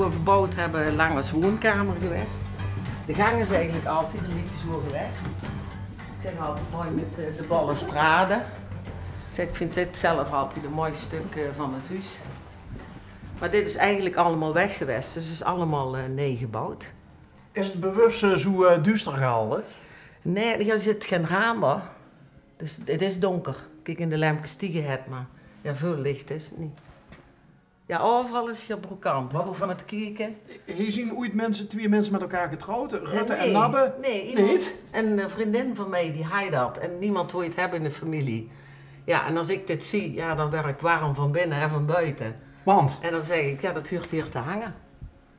we verbouwd hebben, lang als woonkamer geweest. De gang is eigenlijk altijd een beetje zo geweest. Ik zeg altijd mooi met de balustrade. Ik vind dit zelf altijd een mooi stuk van het huis. Maar dit is eigenlijk allemaal weg geweest, dus het is allemaal neergebouwd. Is het bewust zo duister gehaald? Nee, er zit geen ramen. Dus het is donker. Kijk, in de lampjes stiegen het, maar ja, veel licht is het niet. Ja, overal is hier brokant. Wat hoeven we te kijken? Hier zien ooit twee mensen met elkaar getrouwd, Rutte en Nabbe? Nee, niet? Een vriendin van mij die hij dat en niemand wil het hebben in de familie. Ja, en als ik dit zie, ja, dan word ik warm van binnen en van buiten. Want? En dan zeg ik, ja, dat huurt hier te hangen.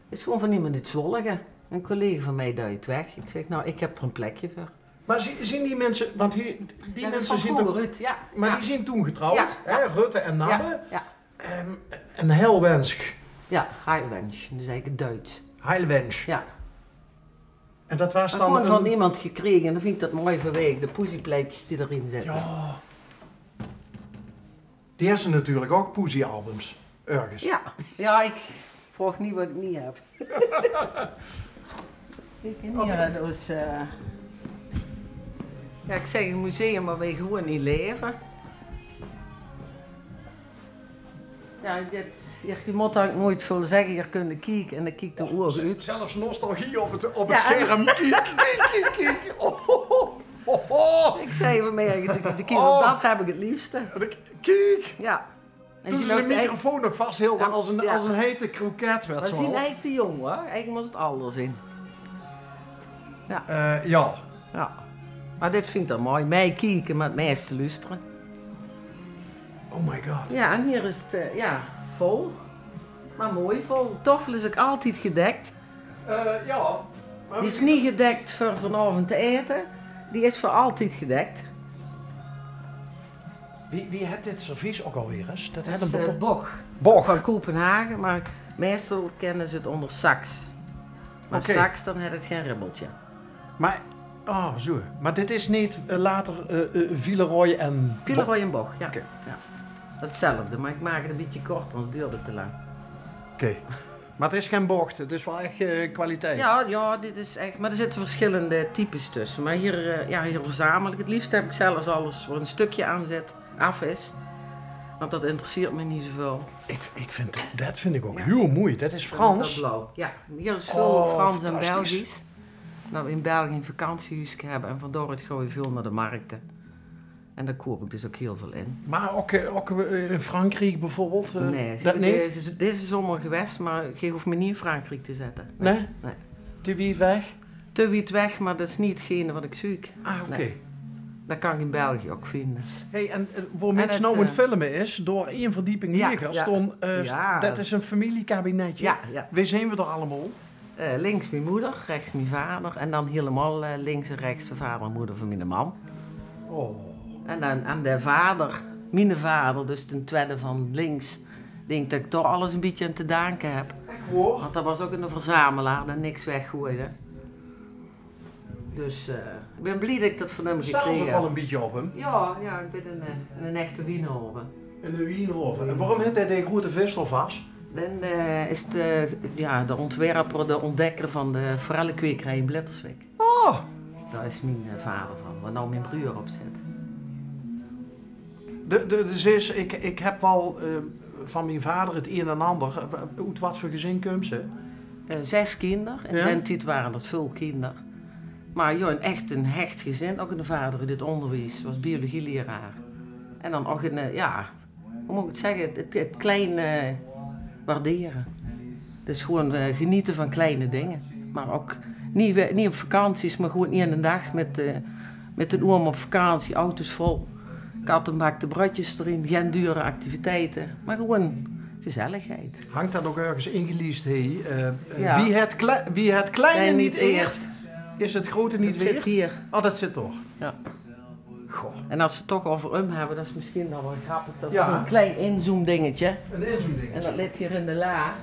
Het is gewoon van iemand uit Zwolle. Een collega van mij duidt weg. Ik zeg, nou, ik heb er een plekje voor. Maar zien die mensen, want hier, die mensen zien toch... Ruud, ja. Maar ja. die zijn toen getrouwd, ja, hè? Ja. Rutte en Nabbe. Ja. Een Heilwensch. Ja, Heilwensch. Dat is eigenlijk Duits. Heilwensch. Ja. En dat was dan gewoon van iemand gekregen en dan vind ik dat mooi vanwege de poesiepleitjes die erin zitten. Ja. Die hebben ze natuurlijk ook poesiealbums, ergens. Ja. Ja, ik vraag niet wat ik niet heb. Ik hier dus... Ja, ik zeg een museum waar wij gewoon niet leven. Ja, je moet eigenlijk nooit veel zeggen, je kunt kijken en dan kijkt de ogen uit. Zelfs nostalgie op het scherm. Kijk. Oh. Ik zei van mij, de kinderen, dat heb ik het liefste. Kijk. Ja. En Toen ze de microfoon nog vasthielden als een hete kroket werd. We zien eigenlijk te jong hoor, eigenlijk moet het anders in. Ja. Ja. Maar dit vind ik dan mooi, mij kijken, maar het meeste luisteren. Oh my god. Ja, en hier is het vol. Maar mooi vol. De tafel is ook altijd gedekt. Ja. Die is niet gedekt voor vanavond te eten. Die is voor altijd gedekt. Wie heeft dit servies ook alweer eens? Dat is Boch. Boch. Van Kopenhagen, maar meestal kennen ze het onder Saks. Maar Saks, dan heeft het geen ribbeltje. Maar, zo. Maar dit is niet later Villeroy en... Villeroy en Boch, ja. Okay. Ja. Dat is hetzelfde, maar ik maak het een beetje kort, anders duurt het te lang. Oké. Maar het is geen bocht, het is wel echt kwaliteit. Ja, dit is echt... Maar er zitten verschillende types tussen. Maar hier, hier verzamel ik. Het liefst heb ik zelfs alles waar een stukje aan zit, af is. Want dat interesseert me niet zoveel. Dat vind ik ook heel mooi. Dat is Frans. Dat blauw. Ja, hier is veel Frans en Belgisch. Dat we in België een vakantiehuis hebben en vandoor het gooi veel naar de markten. En daar koop ik dus ook heel veel in. Maar ook in Frankrijk bijvoorbeeld? Nee, dat niet? Deze zomer geweest, maar je hoeft me niet in Frankrijk te zetten. Nee? Te wiet weg? Te wiet weg, maar dat is niet hetgene wat ik zoek. Oké. Nee. Dat kan ik in België ook vinden. Hey, en waar mensen nou aan het filmen is, door één verdieping neer stond, dat is een familiekabinetje. Ja. Wie zijn we er allemaal? Links mijn moeder, rechts mijn vader en dan helemaal links en rechts de vader en moeder van mijn man. Oh. En dan aan de vader, mijn vader, dus de tweede van links, denk dat ik toch alles een beetje aan te danken heb. Echt hoor? Want dat was ook een verzamelaar dat niks weggooide. Dus ik ben blij dat ik dat van hem gekregen heb. Staan ze ook al een beetje op hem? Ja, ik ben een echte Wienhoven. In de Wienhoven. En waarom heeft hij die grote vistel vast? Dan is de ontwerper, de ontdekker van de forellenkwekerij in Blitterswijk. Oh! Daar is mijn vader van, waar nou mijn broer op zit. Dus ik heb wel van mijn vader het een en ander. Uit wat voor gezin komt ze? 6 kinderen. In zijn tijd waren dat veel kinderen. Maar echt een hecht gezin. Ook een vader in dit onderwijs. Was biologieleraar. En dan ook hoe moet ik het zeggen? Het kleine waarderen. Dus gewoon genieten van kleine dingen. Maar ook niet op vakanties, maar gewoon niet aan de dag met de oom op vakantie. Auto's vol. Kattenbak, de broodjes erin. Geen dure activiteiten. Maar gewoon gezelligheid. Hangt dat ook ergens ingeleased? Ja. Wie het kleine niet eert, eert, is het grote niet dat weer? zit hier. Oh, dat zit toch? Ja. Goh. En als ze het toch over hebben, dat is misschien nog wel grappig. Dat is een klein inzoom dingetje. Een inzoom dingetje. En dat ligt hier in de la.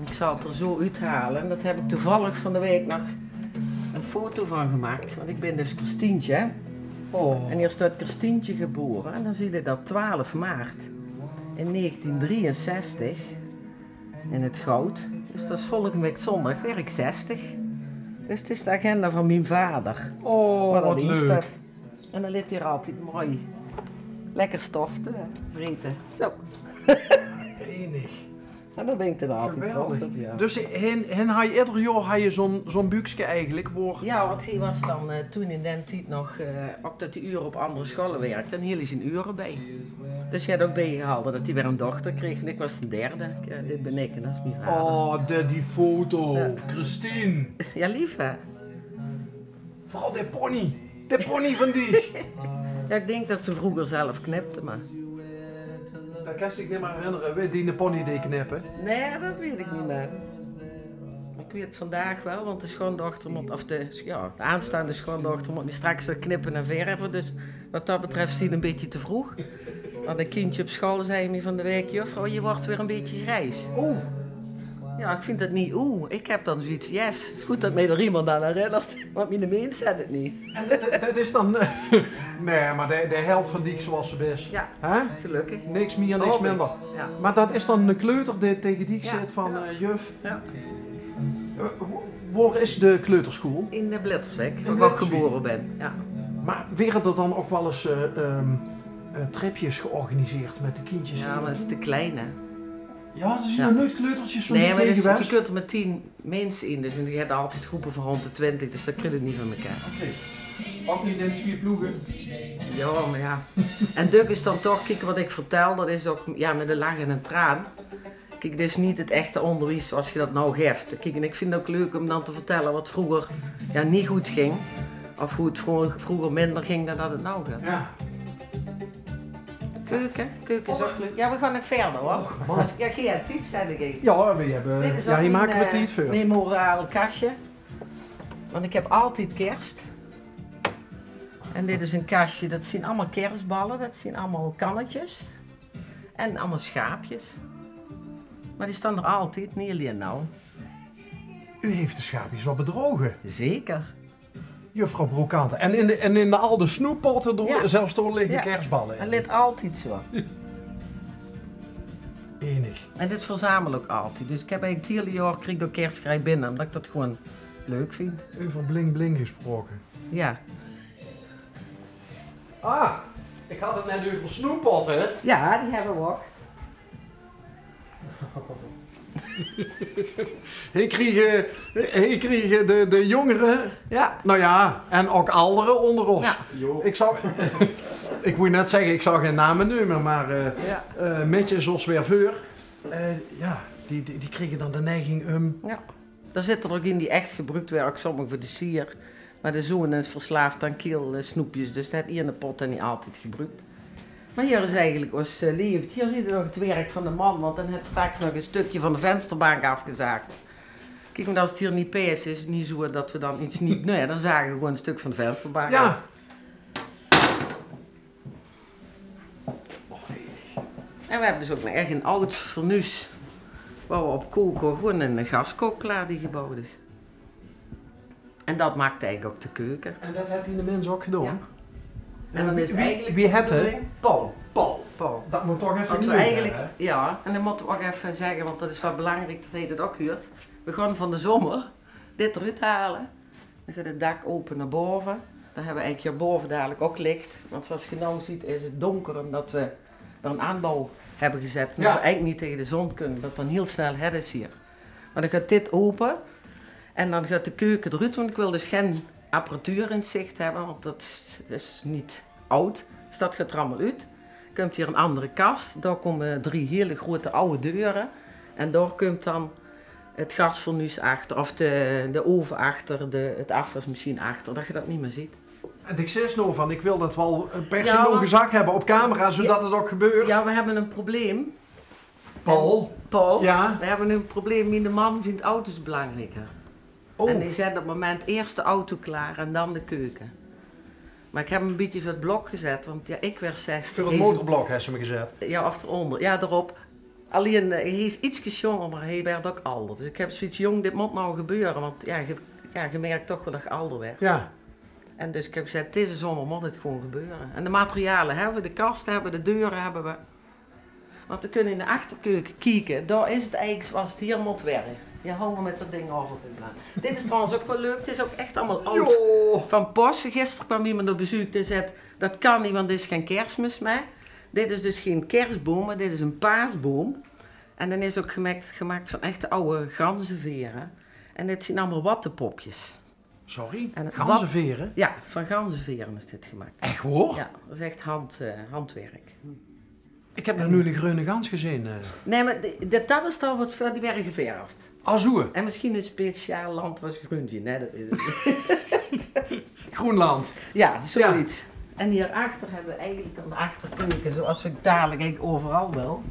Ik zal het er zo uithalen. En dat heb ik toevallig van de week nog een foto van gemaakt. Want ik ben dus Christientje. Oh. En hier staat Christientje geboren. En dan zie je dat 12 maart in 1963 in het goud. Dus dat is volgende week zondag weer ik 60. Dus het is de agenda van mijn vader. Oh, wat leuk. En dan ligt hier altijd mooi. Lekker stof te vreten. Zo. Enig. En dan ben ik er altijd trots op, ja. Dus hen had je ieder jaar zo'n buikje eigenlijk? Ja, want hij was dan toen in den tijd nog, ook dat hij uren op andere scholen werkte. En hier is een uren bij. Dus je had ook bijgehaald dat hij weer een dochter kreeg. En ik was de derde. Dit ben ik en dat is mijn vader. Oh, die foto. Christine. Ja, lief hè? Vooral die pony. De pony van die. Ja, ik denk dat ze vroeger zelf knipte, maar... Dat kan ik niet meer herinneren. Weet die de pony die knippen? Nee, dat weet ik niet meer. Ik weet het vandaag wel, want de schoondochter moet, of de aanstaande schoondochter moet me straks knippen en verven. Dus wat dat betreft is die een beetje te vroeg. Want een kindje op school zei me van de week, juffrouw, je wordt weer een beetje grijs. Oeh. Ja, ik vind dat niet ik heb dan zoiets, yes. Het is goed dat mij er iemand aan herinnert, want mijn mens zei het niet. En dat is dan... nee, maar de held van die zoals ze is. Ja, gelukkig. Niks meer, niks minder. Ja. Maar dat is dan een kleuter die tegen die zit van juf. Ja. Waar is de kleuterschool? In de Blitterswijk, waar ik ook geboren ben. Ja. Maar werden er dan ook wel eens tripjes georganiseerd met de kindjes? Ja, maar dat is te klein hè. Ja, er zijn nooit kleutertjes van nee, maar je kunt er met 10 mensen in, dus en die hebben altijd groepen van rond de 20, dus dat krijg je niet van elkaar. Oké. Ook niet in 2 ploegen? Ja, maar ja. En Duk is dan toch, kijk wat ik vertel, dat is ook met een lach en een traan. Kijk, dit is niet het echte onderwijs zoals je dat nou geeft. Kijk, en ik vind het ook leuk om dan te vertellen wat vroeger niet goed ging. Of hoe het vroeger minder ging dan dat het nou gaat. Ja. Keuken is ook leuk. Ja, we gaan nog verder hoor. Als ik geen tijd zei ik. Ja, we hebben... hier maken we tijd voor. Een memoriaal kastje. Want ik heb altijd kerst. En dit is een kastje, dat zien allemaal kerstballen, dat zien allemaal kannetjes. En allemaal schaapjes. Maar die staan er altijd, niet alleen nou. U heeft de schaapjes wel bedrogen. Zeker. Juffrouw Brokante. En in de oude snoeppotten zelfs door liggen kerstballen. Dat ligt altijd zo. Enig. En dit verzamel ik altijd. Dus ik heb eigenlijk het hele jaar kreeg ik ook kerstgrij binnen, omdat ik dat gewoon leuk vind. Over bling bling gesproken. Ja. Ah, ik had het net over snoeppotten. Ja, die hebben we ook. Hij kreeg de jongeren, nou ja, en ook ouderen onder ons. Ja. Ik moet net zeggen, ik zou geen namen noemen, maar metjes zoals weer voor, die kregen dan de neiging Ja, daar zit er ook in die echt gebruikt werden, ook sommige voor de sier. Maar de zoon is verslaafd aan keelsnoepjes, dus dat hier in de pot en niet altijd gebruikt. Maar hier is eigenlijk ons leeft. Hier zie je nog het werk van de man, want dan heeft straks nog een stukje van de vensterbank afgezaagd. Kijk, maar als het hier niet pees is het niet zo dat we dan iets niet... Nee, dan zagen we gewoon een stuk van de vensterbank af. En we hebben dus ook nog echt een oud fornuis waar we op koken, gewoon een gaskookklaar die gebouwd is. En dat maakt eigenlijk ook de keuken. En dat heeft die de mens ook gedaan? Ja. En dan is wie het hè? Paul. Dat moet toch even eigenlijk. Ja, en dan moeten we ook even zeggen, want dat is wel belangrijk, dat heet het ook huurt. We gaan van de zomer dit eruit halen. Dan gaat het dak open naar boven. Dan hebben we eigenlijk hierboven dadelijk ook licht. Want zoals je nou ziet is het donker omdat we er een aanbouw hebben gezet. En dat we eigenlijk niet tegen de zon kunnen, dat dan heel snel het is hier. Maar dan gaat dit open en dan gaat de keuken eruit, want ik wil dus geen apparatuur in zicht hebben, want dat is niet oud. Dus dat gaat er allemaal uit. Er komt hier een andere kast, daar komen 3 hele grote oude deuren. En daar komt dan het gasfornuis achter, of de oven achter, het afwasmachine achter, dat je dat niet meer ziet. En ik zei nou van, ik wil dat wel per se nog gezag hebben op camera, zodat het ook gebeurt. Ja, we hebben een probleem. Paul? Ja? We hebben een probleem, mijn man vindt auto's belangrijker. Oh. En die zet op het moment eerst de auto klaar en dan de keuken. Maar ik heb hem een beetje voor het blok gezet, want ik werd 60. Voor het motorblok heeft ze me gezet? Ja, of eronder. Ja, erop. Alleen, hij is iets jonger, maar hij werd ook ouder. Dus ik heb zoiets, jong, dit moet nou gebeuren, want je merkt toch wel dat je ouder werd. Ja. En dus ik heb gezegd, deze zomer moet het gewoon gebeuren. En de materialen hebben we, de kast hebben we, de deuren hebben we. Want we kunnen in de achterkeuken kijken. Daar is het eigenlijk zoals het hier moet werken. Je houdt me met dat ding over. Dit is trouwens ook wel leuk. Het is ook echt allemaal oud. Jo. Van pas. Gisteren kwam iemand op bezoek en zei, dat kan niet, want dit is geen kerstmis meer. Dit is dus geen kerstboom, maar dit is een paasboom. En dan is ook gemaakt van echte oude ganzenveren. En dit zijn allemaal wattenpopjes. Sorry? Ganzenveren? Ja, van ganzenveren is dit gemaakt. Echt hoor? Ja, dat is echt handwerk. Ik heb nog nu een groene gans gezien. Nee, maar dat is toch wat voor die werden geverfd. Azur. En misschien een speciaal land was groentje, nee, dat is het. Groenland. Ja, zoiets. Ja. En hierachter hebben we eigenlijk aan de achterkeuken, zoals we dadelijk eigenlijk overal wel.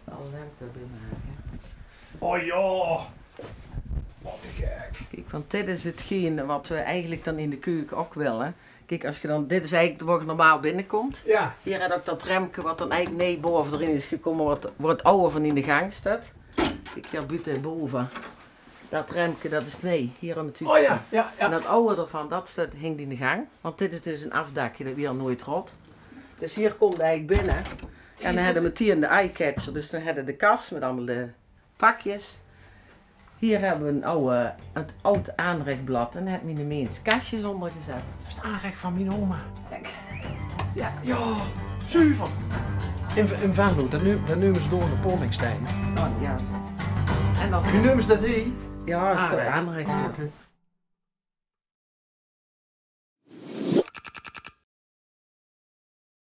Alle lampen binnenhaken. Oh joh. Wat te gek. Kijk, want dit is hetgeen wat we eigenlijk dan in de keuken ook willen. Kijk, als je dan, dit is eigenlijk waar je normaal binnenkomt. Ja. Hier heb ook dat remke wat dan eigenlijk boven erin is gekomen, waar het oude van in de gang staat. Kijk, hier buiten en boven. Dat remke, dat is hier natuurlijk. Oh ja, ja, ja. En dat oude ervan, dat hing in de gang. Want dit is dus een afdakje dat weer nooit rot. Dus hier komt hij eigenlijk binnen. En dan hadden we meteen de eyecatcher. Dus dan hadden we de kast met allemaal de pakjes. Hier hebben we het oud aanrechtblad en daar heb ik mijn meens kastjes onder gezet. Dat is het aanrecht van mijn oma. Kijk. Ja. Ja, zuiver. In Venlo, dat noemen ze door de Polningstijn. Oh ja. En dan... Wie noemen ze dat hier? Ja, het aanrecht. Okay.